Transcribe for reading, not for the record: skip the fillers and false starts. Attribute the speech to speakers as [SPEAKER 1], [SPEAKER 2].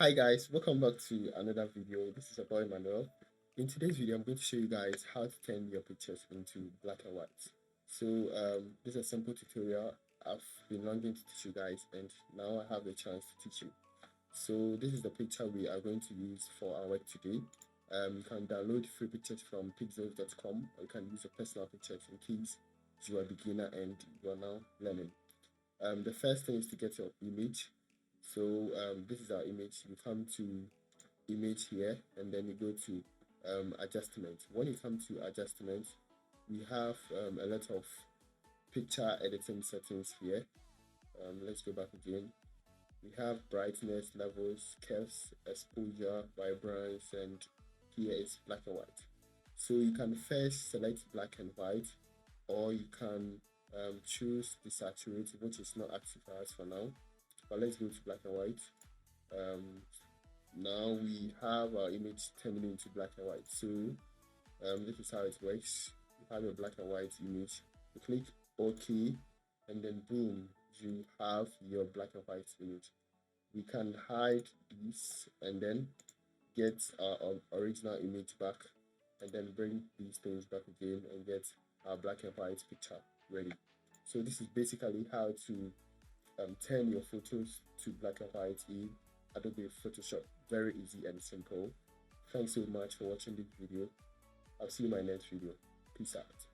[SPEAKER 1] Hi guys, welcome back to another video. This is your boy Manuel. In today's video, I'm going to show you guys how to turn your pictures into black and white. This is a simple tutorial. I've been longing to teach you guys, and now I have the chance to teach you. So this is the picture we are going to use for our work today. You can download free pictures from pixels.com, or you can use your personal pictures in case you are a beginner and you are now learning. The first thing is to get your image. This is our image. You come to image here, and then you go to adjustment. When you come to adjustment, we have a lot of picture editing settings here. Let's go back again. We have brightness levels, curves, exposure, vibrance, and here is black and white. So you can first select black and white, or you can choose the saturated, which is not active for us for now. But let's go to black and white. Now we have our image turning into black and white. This is how it works. You have your black and white image. You click OK, and then boom, you have your black and white image. We can hide these and then get our original image back, and then bring these things back again and get our black and white picture ready. So this is basically how to turn your photos to black and white in Adobe Photoshop. Very easy and simple. Thanks so much for watching this video. I'll see you in my next video. Peace out.